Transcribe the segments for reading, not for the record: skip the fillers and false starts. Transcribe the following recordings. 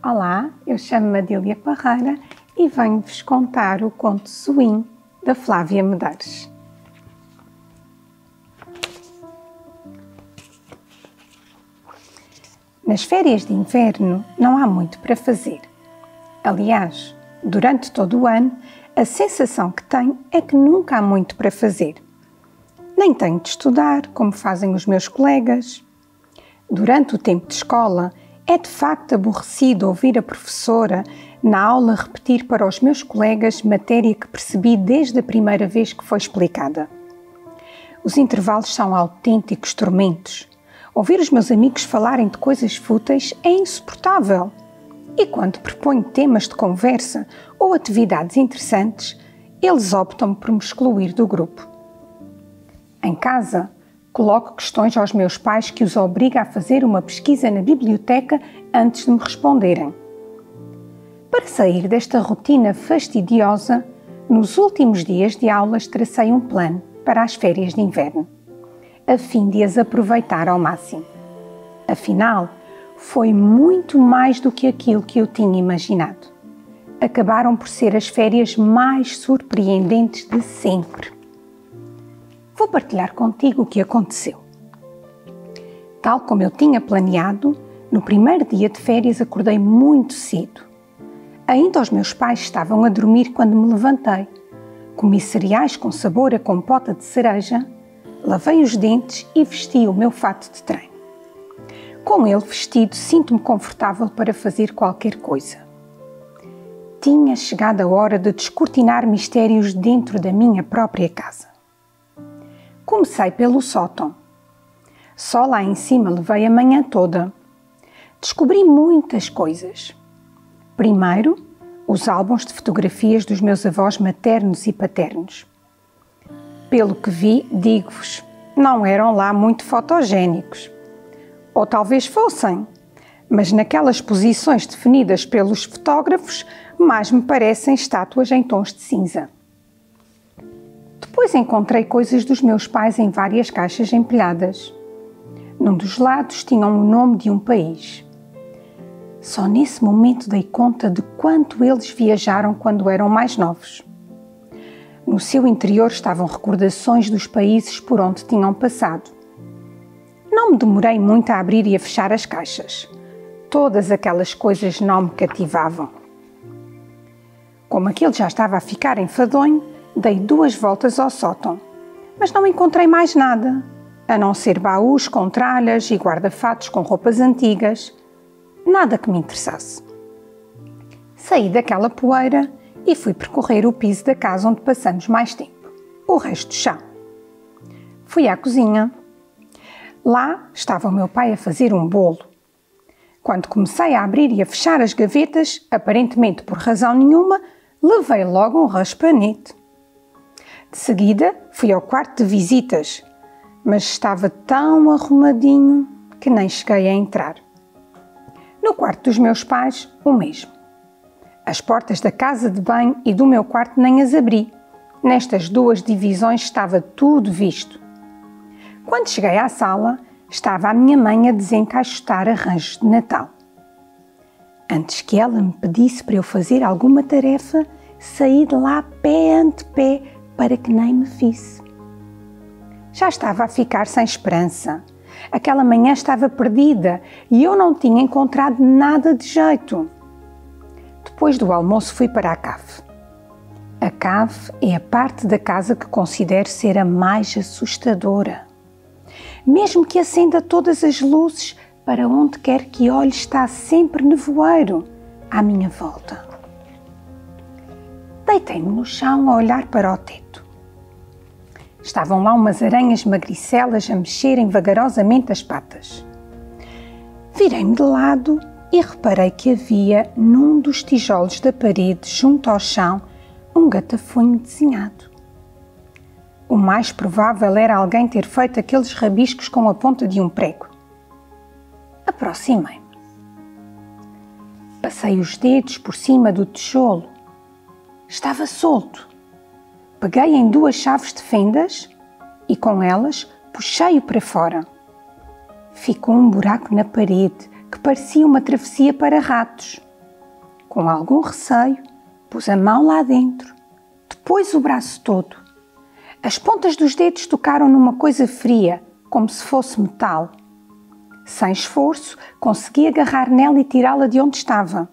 Olá, eu chamo-me Adília Parreira e venho-vos contar o conto Swing da Flávia Medeiros. Nas férias de inverno não há muito para fazer. Aliás, durante todo o ano, a sensação que tenho é que nunca há muito para fazer. Nem tenho de estudar, como fazem os meus colegas. Durante o tempo de escola, é de facto aborrecido ouvir a professora na aula repetir para os meus colegas matéria que percebi desde a primeira vez que foi explicada. Os intervalos são autênticos tormentos. Ouvir os meus amigos falarem de coisas fúteis é insuportável. E quando proponho temas de conversa ou atividades interessantes, eles optam por me excluir do grupo. Em casa, coloco questões aos meus pais que os obriga a fazer uma pesquisa na biblioteca antes de me responderem. Para sair desta rotina fastidiosa, nos últimos dias de aulas tracei um plano para as férias de inverno, a fim de as aproveitar ao máximo. Afinal, foi muito mais do que aquilo que eu tinha imaginado. Acabaram por ser as férias mais surpreendentes de sempre. Vou partilhar contigo o que aconteceu. Tal como eu tinha planeado, no primeiro dia de férias acordei muito cedo. Ainda os meus pais estavam a dormir quando me levantei. Comi cereais com sabor a compota de cereja, lavei os dentes e vesti o meu fato de treino. Com ele vestido, sinto-me confortável para fazer qualquer coisa. Tinha chegado a hora de descortinar mistérios dentro da minha própria casa. Comecei pelo sótão. Só lá em cima levei a manhã toda. Descobri muitas coisas. Primeiro, os álbuns de fotografias dos meus avós maternos e paternos. Pelo que vi, digo-vos, não eram lá muito fotogénicos. Ou talvez fossem, mas naquelas posições definidas pelos fotógrafos, mais me parecem estátuas em tons de cinza. Depois encontrei coisas dos meus pais em várias caixas empilhadas. Num dos lados tinham o nome de um país. Só nesse momento dei conta de quanto eles viajaram quando eram mais novos. No seu interior estavam recordações dos países por onde tinham passado. Não me demorei muito a abrir e a fechar as caixas. Todas aquelas coisas não me cativavam. Como aquilo já estava a ficar enfadonho, dei 2 voltas ao sótão, mas não encontrei mais nada, a não ser baús com tralhas e guarda-fatos com roupas antigas. Nada que me interessasse. Saí daquela poeira e fui percorrer o piso da casa onde passamos mais tempo, o resto do chão. Fui à cozinha. Lá estava o meu pai a fazer um bolo. Quando comecei a abrir e a fechar as gavetas, aparentemente por razão nenhuma, levei logo um raspanete. De seguida, fui ao quarto de visitas, mas estava tão arrumadinho que nem cheguei a entrar. No quarto dos meus pais, o mesmo. As portas da casa de banho e do meu quarto nem as abri. Nestas 2 divisões estava tudo visto. Quando cheguei à sala, estava a minha mãe a desencaixotar arranjos de Natal. Antes que ela me pedisse para eu fazer alguma tarefa, saí de lá pé ante pé para que nem me visse. Já estava a ficar sem esperança. Aquela manhã estava perdida e eu não tinha encontrado nada de jeito. Depois do almoço fui para a cave. A cave é a parte da casa que considero ser a mais assustadora. Mesmo que acenda todas as luzes, para onde quer que olhe está sempre nevoeiro à minha volta. Deitei-me no chão a olhar para o teto. Estavam lá umas aranhas magricelas a mexerem vagarosamente as patas. Virei-me de lado e reparei que havia, num dos tijolos da parede, junto ao chão, um gatafunho desenhado. O mais provável era alguém ter feito aqueles rabiscos com a ponta de um prego. Aproximei-me. Passei os dedos por cima do tijolo. Estava solto. Peguei em 2 chaves de fendas e com elas puxei-o para fora. Ficou um buraco na parede que parecia uma travessia para ratos. Com algum receio, pus a mão lá dentro, depois o braço todo. As pontas dos dedos tocaram numa coisa fria, como se fosse metal. Sem esforço, consegui agarrar nela e tirá-la de onde estava.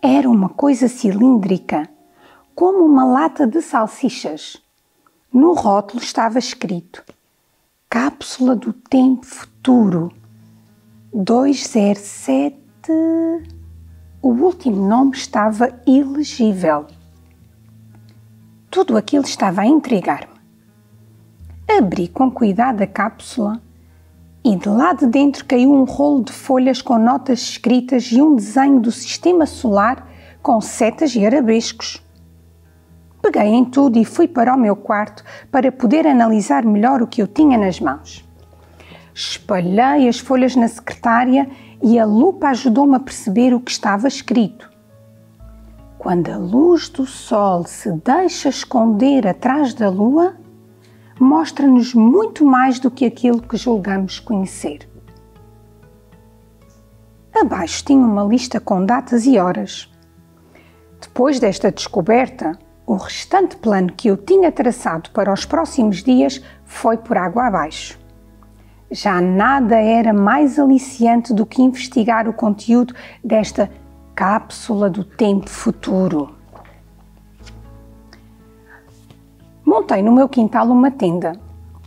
Era uma coisa cilíndrica, como uma lata de salsichas. No rótulo estava escrito: Cápsula do Tempo Futuro 207. O último nome estava ilegível. Tudo aquilo estava a intrigar-me. Abri com cuidado a cápsula e de lá de dentro caiu um rolo de folhas com notas escritas e um desenho do sistema solar com setas e arabescos. Peguei em tudo e fui para o meu quarto para poder analisar melhor o que eu tinha nas mãos. Espalhei as folhas na secretária e a lupa ajudou-me a perceber o que estava escrito. Quando a luz do sol se deixa esconder atrás da lua, mostra-nos muito mais do que aquilo que julgamos conhecer. Abaixo tinha uma lista com datas e horas. Depois desta descoberta, o restante plano que eu tinha traçado para os próximos dias foi por água abaixo. Já nada era mais aliciante do que investigar o conteúdo desta cápsula do tempo futuro. Montei no meu quintal uma tenda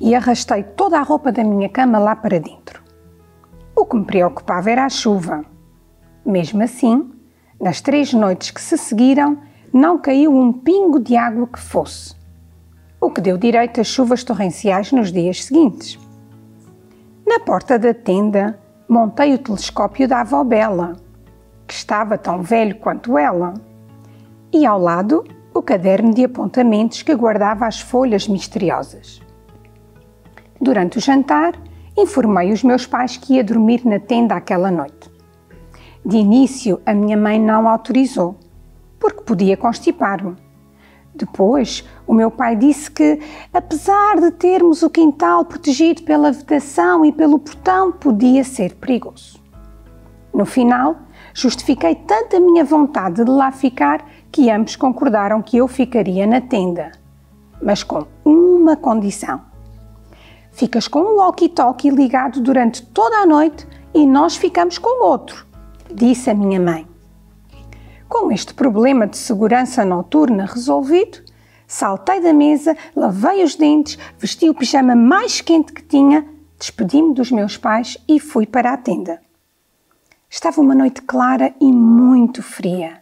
e arrastei toda a roupa da minha cama lá para dentro. O que me preocupava era a chuva. Mesmo assim, nas 3 noites que se seguiram, não caiu um pingo de água que fosse, o que deu direito a chuvas torrenciais nos dias seguintes. Na porta da tenda, montei o telescópio da avó Bela, que estava tão velho quanto ela, e ao lado o caderno de apontamentos que guardava as folhas misteriosas. Durante o jantar, informei os meus pais que ia dormir na tenda aquela noite. De início, a minha mãe não autorizou, porque podia constipar-me. Depois, o meu pai disse que, apesar de termos o quintal protegido pela vedação e pelo portão, podia ser perigoso. No final, justifiquei tanto a minha vontade de lá ficar que ambos concordaram que eu ficaria na tenda, mas com uma condição. Ficas com um walkie-talkie ligado durante toda a noite e nós ficamos com outro, disse a minha mãe. Com este problema de segurança noturna resolvido, saltei da mesa, lavei os dentes, vesti o pijama mais quente que tinha, despedi-me dos meus pais e fui para a tenda. Estava uma noite clara e muito fria.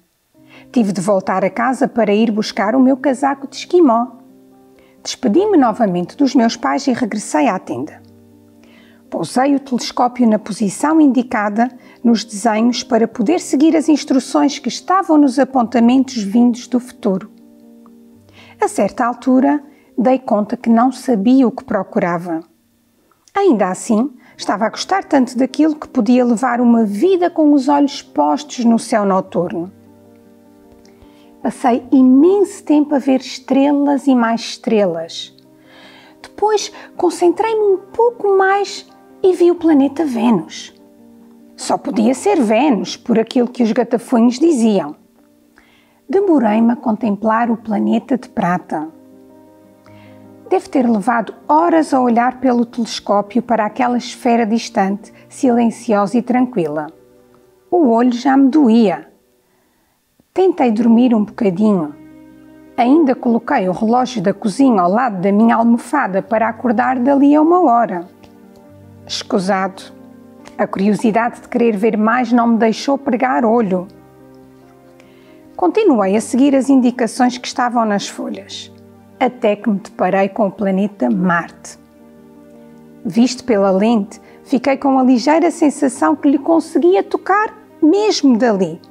Tive de voltar a casa para ir buscar o meu casaco de esquimó. Despedi-me novamente dos meus pais e regressei à tenda. Pousei o telescópio na posição indicada nos desenhos para poder seguir as instruções que estavam nos apontamentos vindos do futuro. A certa altura, dei conta que não sabia o que procurava. Ainda assim, estava a gostar tanto daquilo que podia levar uma vida com os olhos postos no céu noturno. Passei imenso tempo a ver estrelas e mais estrelas. Depois, concentrei-me um pouco mais e vi o planeta Vênus. Só podia ser Vênus, por aquilo que os gatafunhos diziam. Demorei-me a contemplar o planeta de prata. Deve ter levado horas a olhar pelo telescópio para aquela esfera distante, silenciosa e tranquila. O olho já me doía. Tentei dormir um bocadinho. Ainda coloquei o relógio da cozinha ao lado da minha almofada para acordar dali a 1 hora. Escusado. A curiosidade de querer ver mais não me deixou pregar olho. Continuei a seguir as indicações que estavam nas folhas, até que me deparei com o planeta Marte. Visto pela lente, fiquei com a ligeira sensação que lhe conseguia tocar mesmo dali.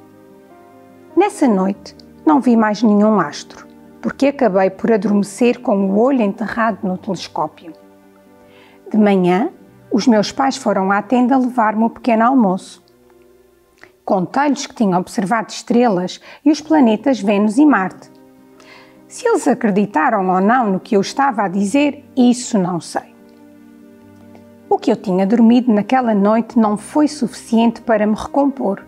Nessa noite, não vi mais nenhum astro, porque acabei por adormecer com o olho enterrado no telescópio. De manhã, os meus pais foram à tenda levar-me o pequeno almoço. Contei-lhes que tinha observado estrelas e os planetas Vênus e Marte. Se eles acreditaram ou não no que eu estava a dizer, isso não sei. O que eu tinha dormido naquela noite não foi suficiente para me recompor,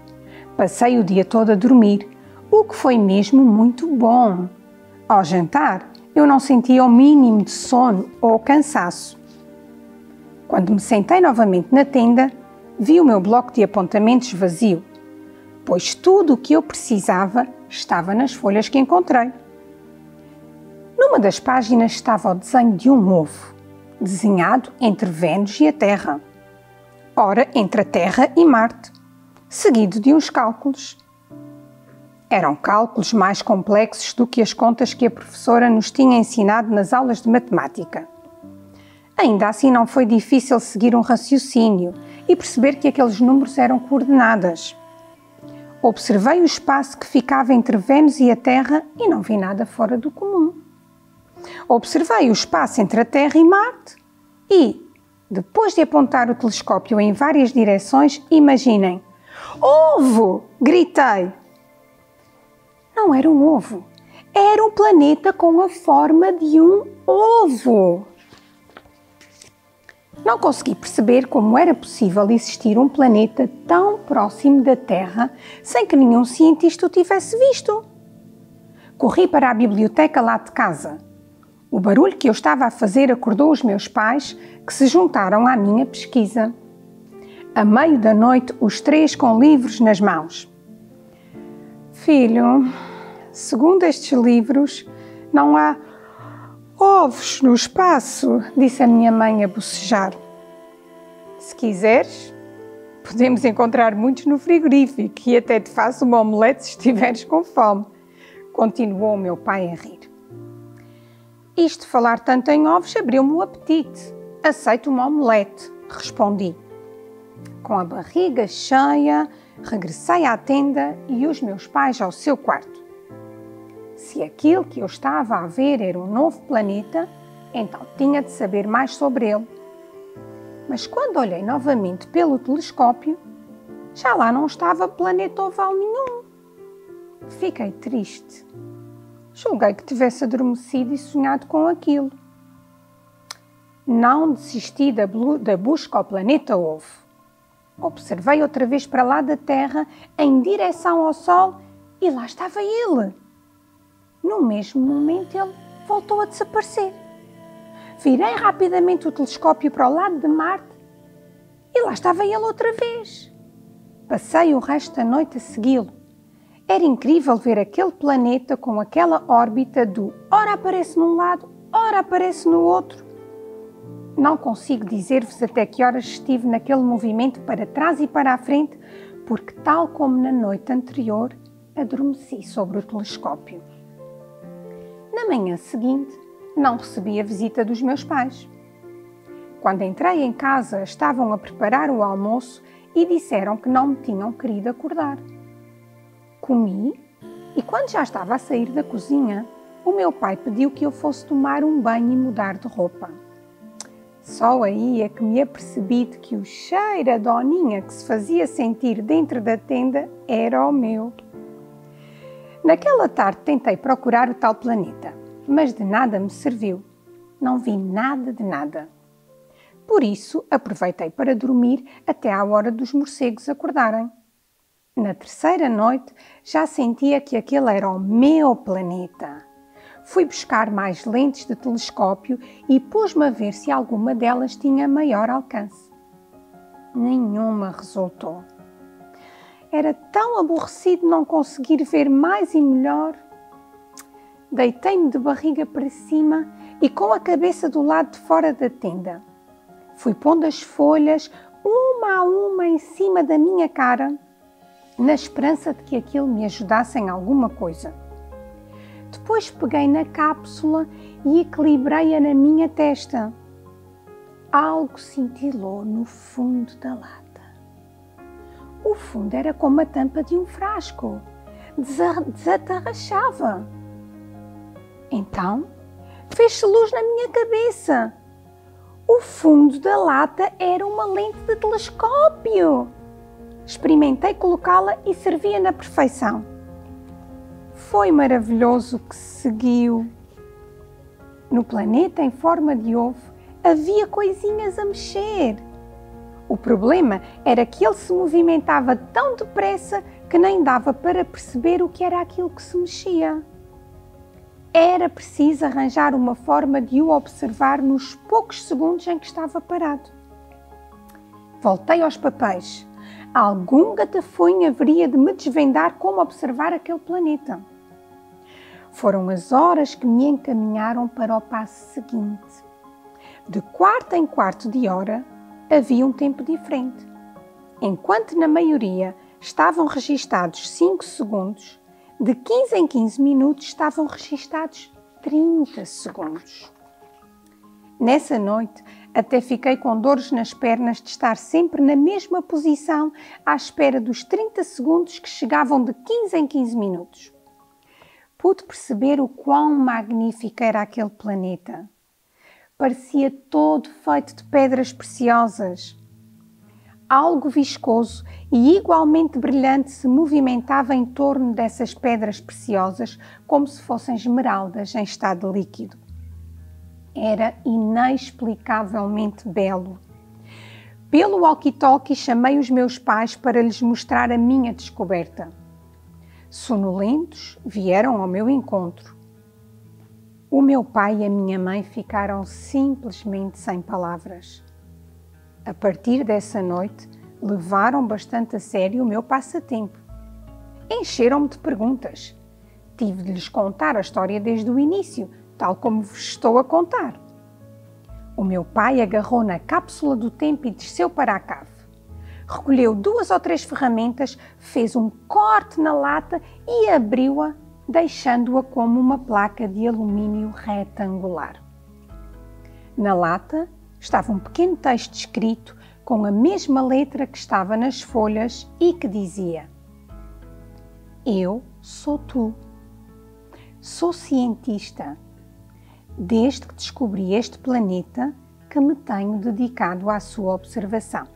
Passei o dia todo a dormir, o que foi mesmo muito bom. Ao jantar, eu não sentia o mínimo de sono ou cansaço. Quando me sentei novamente na tenda, vi o meu bloco de apontamentos vazio, pois tudo o que eu precisava estava nas folhas que encontrei. Numa das páginas estava o desenho de um ovo, desenhado entre Vênus e a Terra. Ora, entre a Terra e Marte, seguido de uns cálculos. Eram cálculos mais complexos do que as contas que a professora nos tinha ensinado nas aulas de matemática. Ainda assim não foi difícil seguir um raciocínio e perceber que aqueles números eram coordenadas. Observei o espaço que ficava entre Vênus e a Terra e não vi nada fora do comum. Observei o espaço entre a Terra e Marte e, depois de apontar o telescópio em várias direções, imaginem: ovo! Gritei. Não era um ovo, era um planeta com a forma de um ovo. Não consegui perceber como era possível existir um planeta tão próximo da Terra sem que nenhum cientista o tivesse visto. Corri para a biblioteca lá de casa. O barulho que eu estava a fazer acordou os meus pais, que se juntaram à minha pesquisa. À meio da noite, os três com livros nas mãos. Filho, segundo estes livros, não há ovos no espaço, disse a minha mãe a bocejar. Se quiseres, podemos encontrar muitos no frigorífico e até te faço uma omelete se estiveres com fome, continuou o meu pai a rir. Isto de falar tanto em ovos abriu-me o apetite. Aceito uma omelete, respondi. Com a barriga cheia, regressei à tenda e os meus pais ao seu quarto. Se aquilo que eu estava a ver era um novo planeta, então tinha de saber mais sobre ele. Mas quando olhei novamente pelo telescópio, já lá não estava planeta oval nenhum. Fiquei triste. Julguei que tivesse adormecido e sonhado com aquilo. Não desisti da busca ao planeta ovo. Observei outra vez para lá da Terra, em direção ao Sol, e lá estava ele. No mesmo momento, ele voltou a desaparecer. Virei rapidamente o telescópio para o lado de Marte e lá estava ele outra vez. Passei o resto da noite a segui-lo. Era incrível ver aquele planeta com aquela órbita do ora aparece num lado, ora aparece no outro. Não consigo dizer-vos até que horas estive naquele movimento para trás e para a frente, porque, tal como na noite anterior, adormeci sobre o telescópio. Na manhã seguinte, não recebi a visita dos meus pais. Quando entrei em casa, estavam a preparar o almoço e disseram que não me tinham querido acordar. Comi e, quando já estava a sair da cozinha, o meu pai pediu que eu fosse tomar um banho e mudar de roupa. Só aí é que me apercebi de que o cheiro a doninha que se fazia sentir dentro da tenda era o meu. Naquela tarde tentei procurar o tal planeta, mas de nada me serviu. Não vi nada de nada. Por isso, aproveitei para dormir até à hora dos morcegos acordarem. Na terceira noite, já sentia que aquele era o meu planeta. Fui buscar mais lentes de telescópio e pus-me a ver se alguma delas tinha maior alcance. Nenhuma resultou. Era tão aborrecido não conseguir ver mais e melhor. Deitei-me de barriga para cima e com a cabeça do lado de fora da tenda. Fui pondo as folhas, uma a uma, em cima da minha cara, na esperança de que aquilo me ajudasse em alguma coisa. Depois peguei na cápsula e equilibrei-a na minha testa. Algo cintilou no fundo da lata. O fundo era como a tampa de um frasco. Desatarrachava. Então, fez-se luz na minha cabeça. O fundo da lata era uma lente de telescópio. Experimentei colocá-la e servia na perfeição. Foi maravilhoso o que se seguiu. No planeta em forma de ovo havia coisinhas a mexer. O problema era que ele se movimentava tão depressa que nem dava para perceber o que era aquilo que se mexia. Era preciso arranjar uma forma de o observar nos poucos segundos em que estava parado. Voltei aos papéis. Algum gatafunho haveria de me desvendar como observar aquele planeta. Foram as horas que me encaminharam para o passo seguinte. De quarto em quarto de hora, havia um tempo diferente. Enquanto na maioria estavam registados 5 segundos, de 15 em 15 minutos estavam registados 30 segundos. Nessa noite, até fiquei com dores nas pernas de estar sempre na mesma posição à espera dos 30 segundos que chegavam de 15 em 15 minutos. Pude perceber o quão magnífico era aquele planeta. Parecia todo feito de pedras preciosas. Algo viscoso e igualmente brilhante se movimentava em torno dessas pedras preciosas como se fossem esmeraldas em estado líquido. Era inexplicavelmente belo. Pelo walkie-talkie chamei os meus pais para lhes mostrar a minha descoberta. Sonolentos, vieram ao meu encontro. O meu pai e a minha mãe ficaram simplesmente sem palavras. A partir dessa noite, levaram bastante a sério o meu passatempo. Encheram-me de perguntas. Tive de lhes contar a história desde o início, tal como vos estou a contar. O meu pai agarrou na cápsula do tempo e desceu para a cave. Recolheu 2 ou 3 ferramentas, fez um corte na lata e abriu-a, deixando-a como uma placa de alumínio retangular. Na lata estava um pequeno texto escrito com a mesma letra que estava nas folhas e que dizia: Eu sou tu. Sou cientista. Desde que descobri este planeta que me tenho dedicado à sua observação.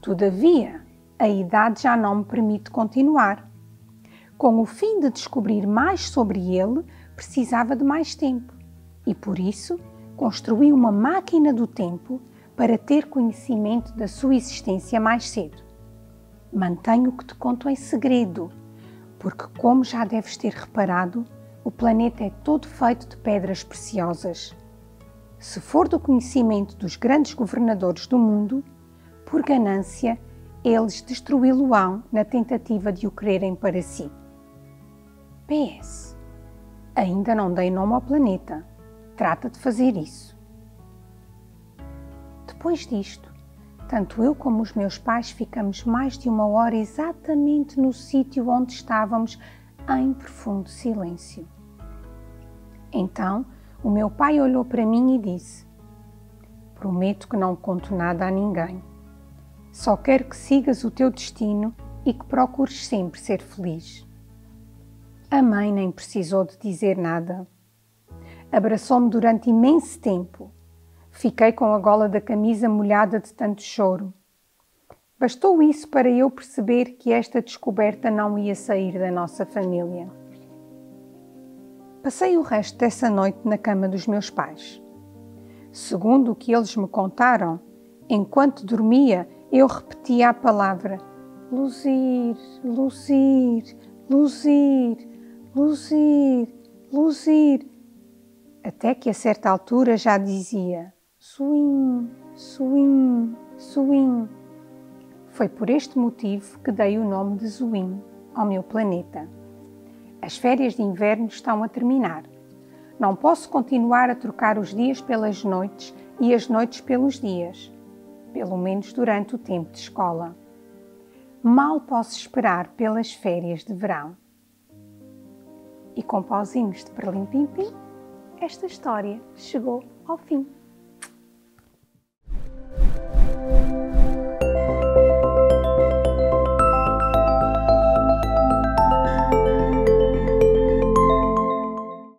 Todavia, a idade já não me permite continuar. Com o fim de descobrir mais sobre ele, precisava de mais tempo e, por isso, construí uma máquina do tempo para ter conhecimento da sua existência mais cedo. Mantenho o que te conto em segredo, porque, como já deves ter reparado, o planeta é todo feito de pedras preciosas. Se for do conhecimento dos grandes governadores do mundo, por ganância, eles destruí-lo-ão na tentativa de o quererem para si. PS. Ainda não dei nome ao planeta. Trata de fazer isso. Depois disto, tanto eu como os meus pais ficamos mais de 1 hora exatamente no sítio onde estávamos, em profundo silêncio. Então, o meu pai olhou para mim e disse: Prometo que não conto nada a ninguém. Só quero que sigas o teu destino e que procures sempre ser feliz. A mãe nem precisou de dizer nada. Abraçou-me durante imenso tempo. Fiquei com a gola da camisa molhada de tanto choro. Bastou isso para eu perceber que esta descoberta não ia sair da nossa família. Passei o resto dessa noite na cama dos meus pais. Segundo o que eles me contaram, enquanto dormia, eu repetia a palavra luzir, luzir, luzir, luzir, luzir, até que a certa altura já dizia swing, swing, swing. Foi por este motivo que dei o nome de Zwin ao meu planeta. As férias de inverno estão a terminar. Não posso continuar a trocar os dias pelas noites e as noites pelos dias, pelo menos durante o tempo de escola. Mal posso esperar pelas férias de verão. E com pauzinhos de perlim-pim-pim, esta história chegou ao fim.